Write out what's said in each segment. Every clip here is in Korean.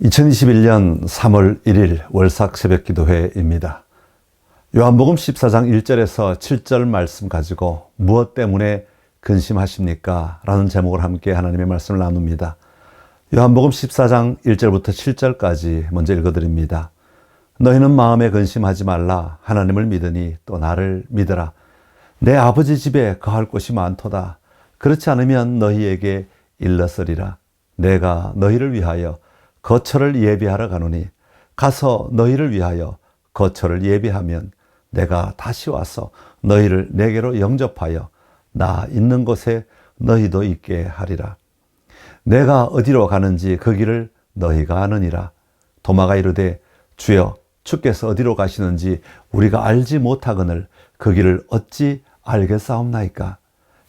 2021년 3월 1일 월삭 새벽기도회입니다. 요한복음 14장 1절에서 7절 말씀 가지고 무엇 때문에 근심하십니까? 라는 제목으로 함께 하나님의 말씀을 나눕니다. 요한복음 14장 1절부터 7절까지 먼저 읽어드립니다. 너희는 마음에 근심하지 말라. 하나님을 믿으니 또 나를 믿으라. 내 아버지 집에 거할 곳이 많도다. 그렇지 않으면 너희에게 일렀으리라. 내가 너희를 위하여 거처를 예비하러 가노니 가서 너희를 위하여 거처를 예비하면 내가 다시 와서 너희를 내게로 영접하여 나 있는 곳에 너희도 있게 하리라. 내가 어디로 가는지 그 길을 너희가 아느니라. 도마가 이르되 주여 주께서 어디로 가시는지 우리가 알지 못하거늘 그 길을 어찌 알겠사옵나이까.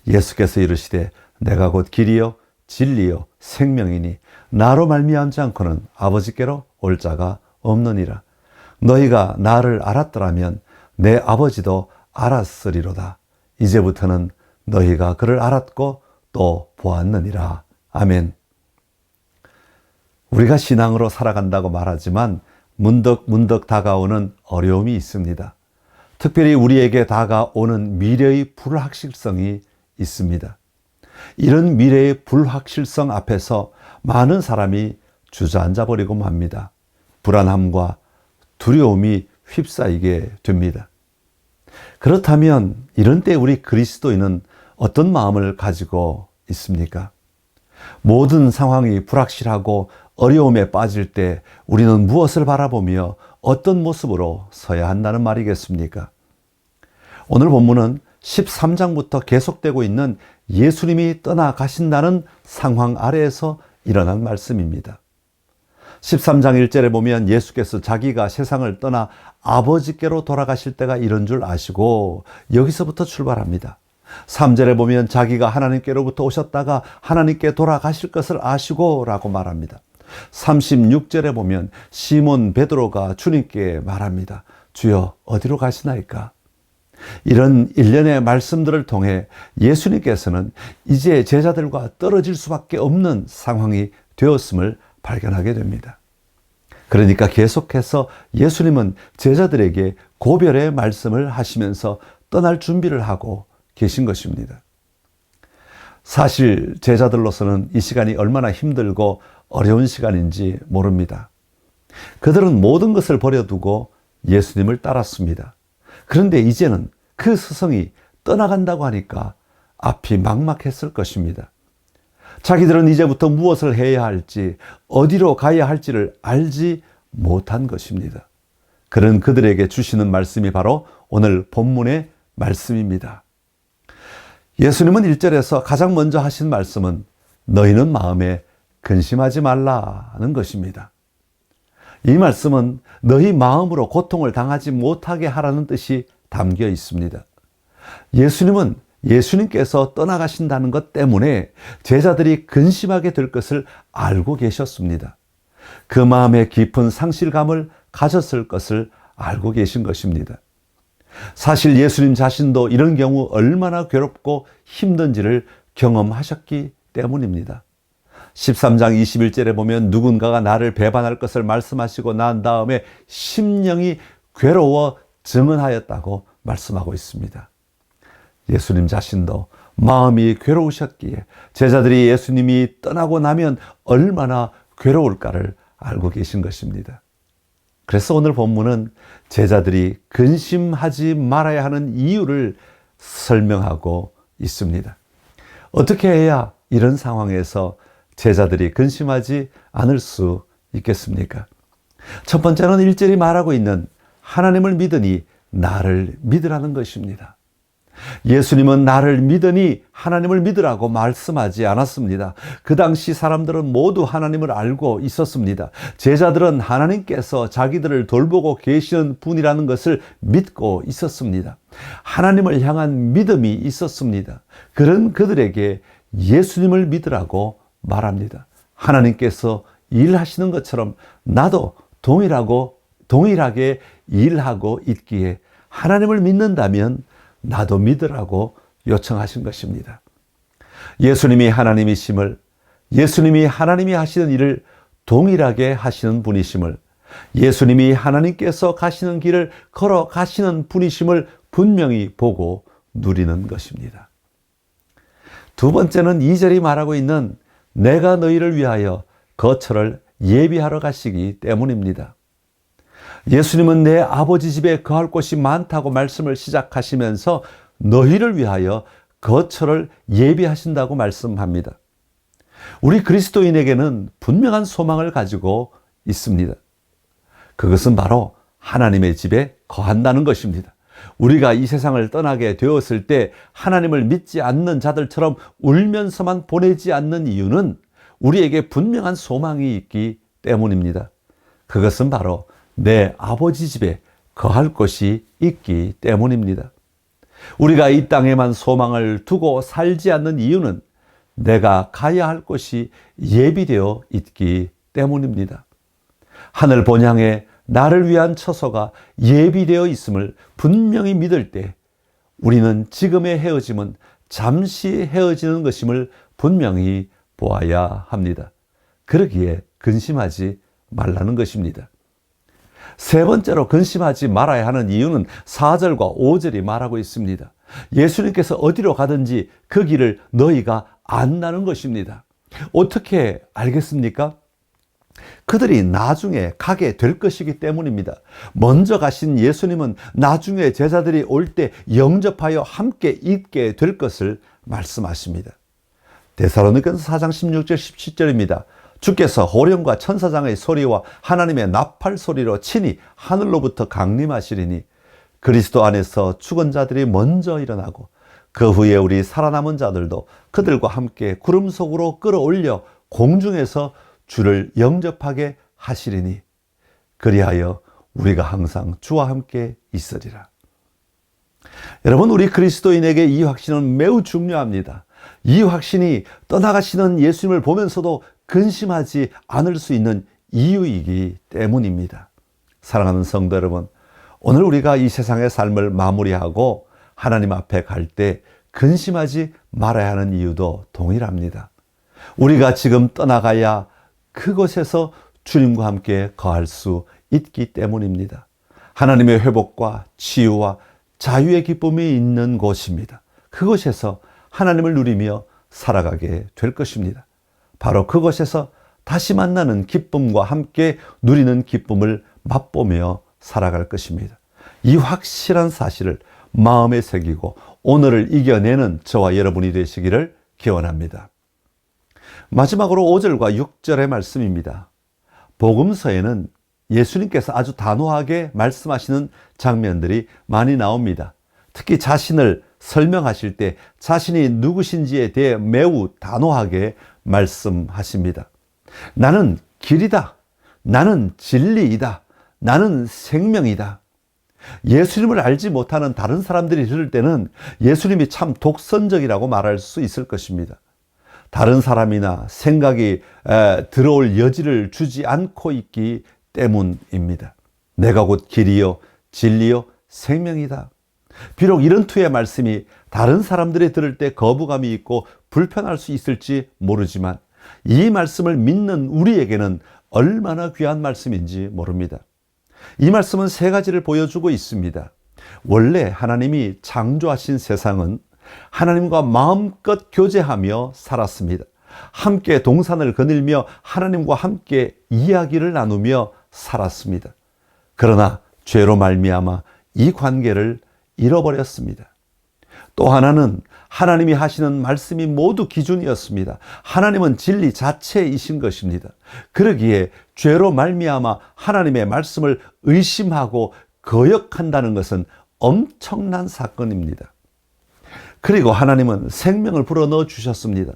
예수께서 이르시되 내가 곧 길이요 진리요 생명이니 나로 말미암지 않고는 아버지께로 올 자가 없느니라. 너희가 나를 알았더라면 내 아버지도 알았으리로다. 이제부터는 너희가 그를 알았고 또 보았느니라. 아멘. 우리가 신앙으로 살아간다고 말하지만 문득 다가오는 어려움이 있습니다. 특별히 우리에게 다가오는 미래의 불확실성이 있습니다. 이런 미래의 불확실성 앞에서 많은 사람이 주저앉아 버리고 맙니다. 불안함과 두려움이 휩싸이게 됩니다. 그렇다면 이런 때 우리 그리스도인은 어떤 마음을 가지고 있습니까? 모든 상황이 불확실하고 어려움에 빠질 때 우리는 무엇을 바라보며 어떤 모습으로 서야 한다는 말이겠습니까? 오늘 본문은 13장부터 계속되고 있는 예수님이 떠나가신다는 상황 아래에서 일어난 말씀입니다. 13장 1절에 보면 예수께서 자기가 세상을 떠나 아버지께로 돌아가실 때가 이런 줄 아시고 여기서부터 출발합니다. 3절에 보면 자기가 하나님께로부터 오셨다가 하나님께 돌아가실 것을 아시고 라고 말합니다. 36절에 보면 시몬 베드로가 주님께 말합니다. 주여 어디로 가시나이까? 이런 일련의 말씀들을 통해 예수님께서는 이제 제자들과 떨어질 수밖에 없는 상황이 되었음을 발견하게 됩니다. 그러니까 계속해서 예수님은 제자들에게 고별의 말씀을 하시면서 떠날 준비를 하고 계신 것입니다. 사실 제자들로서는 이 시간이 얼마나 힘들고 어려운 시간인지 모릅니다. 그들은 모든 것을 버려두고 예수님을 따랐습니다. 그런데 이제는 그 스승이 떠나간다고 하니까 앞이 막막했을 것입니다. 자기들은 이제부터 무엇을 해야 할지, 어디로 가야 할지를 알지 못한 것입니다. 그런 그들에게 주시는 말씀이 바로 오늘 본문의 말씀입니다. 예수님은 1절에서 가장 먼저 하신 말씀은 너희는 마음에 근심하지 말라는 것입니다. 이 말씀은 너희 마음으로 고통을 당하지 못하게 하라는 뜻이 담겨 있습니다. 예수님은 예수님께서 떠나가신다는 것 때문에 제자들이 근심하게 될 것을 알고 계셨습니다. 그 마음에 깊은 상실감을 가졌을 것을 알고 계신 것입니다. 사실 예수님 자신도 이런 경우 얼마나 괴롭고 힘든지를 경험하셨기 때문입니다. 13장 21절에 보면 누군가가 나를 배반할 것을 말씀하시고 난 다음에 심령이 괴로워 증언하였다고 말씀하고 있습니다. 예수님 자신도 마음이 괴로우셨기에 제자들이 예수님이 떠나고 나면 얼마나 괴로울까를 알고 계신 것입니다. 그래서 오늘 본문은 제자들이 근심하지 말아야 하는 이유를 설명하고 있습니다. 어떻게 해야 이런 상황에서 제자들이 근심하지 않을 수 있겠습니까? 첫 번째는 1절이 말하고 있는 하나님을 믿으니 나를 믿으라는 것입니다. 예수님은 나를 믿으니 하나님을 믿으라고 말씀하지 않았습니다. 그 당시 사람들은 모두 하나님을 알고 있었습니다. 제자들은 하나님께서 자기들을 돌보고 계시는 분이라는 것을 믿고 있었습니다. 하나님을 향한 믿음이 있었습니다. 그런 그들에게 예수님을 믿으라고 말합니다. 하나님께서 일하시는 것처럼 나도 동일하게 일하고 있기에 하나님을 믿는다면 나도 믿으라고 요청하신 것입니다. 예수님이 하나님이심을, 예수님이 하나님이 하시는 일을 동일하게 하시는 분이심을, 예수님이 하나님께서 가시는 길을 걸어가시는 분이심을 분명히 보고 누리는 것입니다. 두 번째는 2절이 말하고 있는 내가 너희를 위하여 거처를 예비하러 가시기 때문입니다. 예수님은 내 아버지 집에 거할 곳이 많다고 말씀을 시작하시면서 너희를 위하여 거처를 예비하신다고 말씀합니다. 우리 그리스도인에게는 분명한 소망을 가지고 있습니다. 그것은 바로 하나님의 집에 거한다는 것입니다. 우리가 이 세상을 떠나게 되었을 때 하나님을 믿지 않는 자들처럼 울면서만 보내지 않는 이유는 우리에게 분명한 소망이 있기 때문입니다. 그것은 바로 내 아버지 집에 거할 곳이 있기 때문입니다. 우리가 이 땅에만 소망을 두고 살지 않는 이유는 내가 가야 할 곳이 예비되어 있기 때문입니다. 하늘 본향에 나를 위한 처소가 예비되어 있음을 분명히 믿을 때 우리는 지금의 헤어짐은 잠시 헤어지는 것임을 분명히 보아야 합니다. 그러기에 근심하지 말라는 것입니다. 세 번째로 근심하지 말아야 하는 이유는 4절과 5절이 말하고 있습니다. 예수님께서 어디로 가든지 그 길을 너희가 안다는 것입니다. 어떻게 알겠습니까? 그들이 나중에 가게 될 것이기 때문입니다. 먼저 가신 예수님은 나중에 제자들이 올 때 영접하여 함께 있게 될 것을 말씀하십니다. 데살로니가서 4장 16절 17절입니다. 주께서 호령과 천사장의 소리와 하나님의 나팔 소리로 친히 하늘로부터 강림하시리니 그리스도 안에서 죽은 자들이 먼저 일어나고 그 후에 우리 살아남은 자들도 그들과 함께 구름 속으로 끌어올려 공중에서 주를 영접하게 하시리니 그리하여 우리가 항상 주와 함께 있으리라. 여러분, 우리 그리스도인에게 이 확신은 매우 중요합니다. 이 확신이 떠나가시는 예수님을 보면서도 근심하지 않을 수 있는 이유이기 때문입니다. 사랑하는 성도 여러분, 오늘 우리가 이 세상의 삶을 마무리하고 하나님 앞에 갈 때 근심하지 말아야 하는 이유도 동일합니다. 우리가 지금 떠나가야 그곳에서 주님과 함께 거할 수 있기 때문입니다. 하나님의 회복과 치유와 자유의 기쁨이 있는 곳입니다. 그곳에서 하나님을 누리며 살아가게 될 것입니다. 바로 그곳에서 다시 만나는 기쁨과 함께 누리는 기쁨을 맛보며 살아갈 것입니다. 이 확실한 사실을 마음에 새기고 오늘을 이겨내는 저와 여러분이 되시기를 기원합니다. 마지막으로 5절과 6절의 말씀입니다. 복음서에는 예수님께서 아주 단호하게 말씀하시는 장면들이 많이 나옵니다. 특히 자신을 설명하실 때 자신이 누구신지에 대해 매우 단호하게 말씀하십니다. 나는 길이다. 나는 진리이다. 나는 생명이다. 예수님을 알지 못하는 다른 사람들이 들을 때는 예수님이 참 독선적이라고 말할 수 있을 것입니다. 다른 사람이나 생각이 들어올 여지를 주지 않고 있기 때문입니다. 내가 곧 길이요 진리요 생명이다. 비록 이런 투의 말씀이 다른 사람들이 들을 때 거부감이 있고 불편할 수 있을지 모르지만 이 말씀을 믿는 우리에게는 얼마나 귀한 말씀인지 모릅니다. 이 말씀은 세 가지를 보여주고 있습니다. 원래 하나님이 창조하신 세상은 하나님과 마음껏 교제하며 살았습니다. 함께 동산을 거닐며 하나님과 함께 이야기를 나누며 살았습니다. 그러나 죄로 말미암아 이 관계를 잃어버렸습니다. 또 하나는 하나님이 하시는 말씀이 모두 기준이었습니다. 하나님은 진리 자체이신 것입니다. 그러기에 죄로 말미암아 하나님의 말씀을 의심하고 거역한다는 것은 엄청난 사건입니다. 그리고 하나님은 생명을 불어넣어 주셨습니다.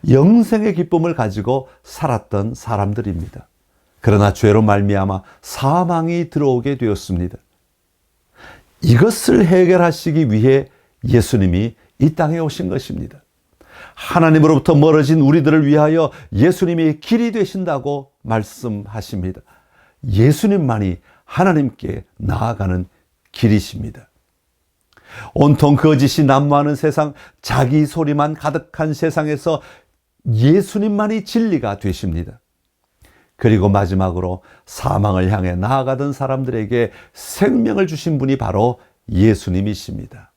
영생의 기쁨을 가지고 살았던 사람들입니다. 그러나 죄로 말미암아 사망이 들어오게 되었습니다. 이것을 해결하시기 위해 예수님이 이 땅에 오신 것입니다. 하나님으로부터 멀어진 우리들을 위하여 예수님이 길이 되신다고 말씀하십니다. 예수님만이 하나님께 나아가는 길이십니다. 온통 거짓이 난무하는 세상, 자기 소리만 가득한 세상에서 예수님만이 진리가 되십니다. 그리고 마지막으로 사망을 향해 나아가던 사람들에게 생명을 주신 분이 바로 예수님이십니다.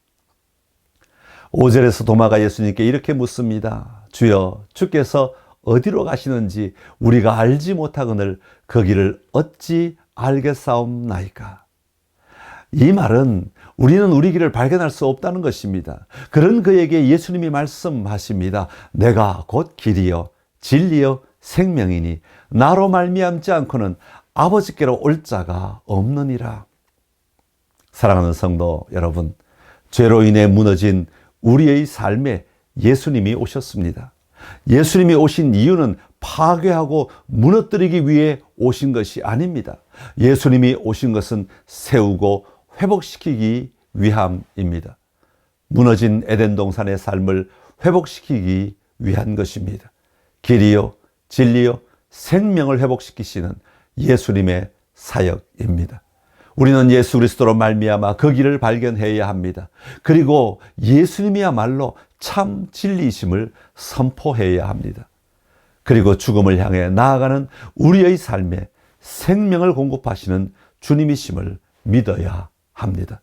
5절에서 도마가 예수님께 이렇게 묻습니다. 주여, 주께서 어디로 가시는지 우리가 알지 못하거늘 그 길을 어찌 알겠사옵나이까. 이 말은 우리는 우리 길을 발견할 수 없다는 것입니다. 그런 그에게 예수님이 말씀하십니다. 내가 곧 길이요 진리요 생명이니 나로 말미암지 않고는 아버지께로 올 자가 없느니라. 사랑하는 성도 여러분, 죄로 인해 무너진 우리의 삶에 예수님이 오셨습니다. 예수님이 오신 이유는 파괴하고 무너뜨리기 위해 오신 것이 아닙니다. 예수님이 오신 것은 세우고 회복시키기 위함입니다. 무너진 에덴 동산의 삶을 회복시키기 위한 것입니다. 길이요 진리요 생명을 회복시키시는 예수님의 사역입니다. 우리는 예수 그리스도로 말미암아 그 길을 발견해야 합니다. 그리고 예수님이야말로 참 진리이심을 선포해야 합니다. 그리고 죽음을 향해 나아가는 우리의 삶에 생명을 공급하시는 주님이심을 믿어야 합니다.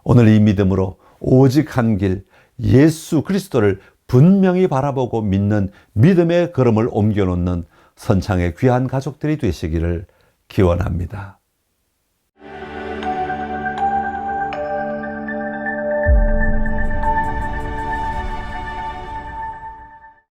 오늘 이 믿음으로 오직 한 길 예수 그리스도를 분명히 바라보고 믿는 믿음의 걸음을 옮겨놓는 선창의 귀한 가족들이 되시기를 기원합니다.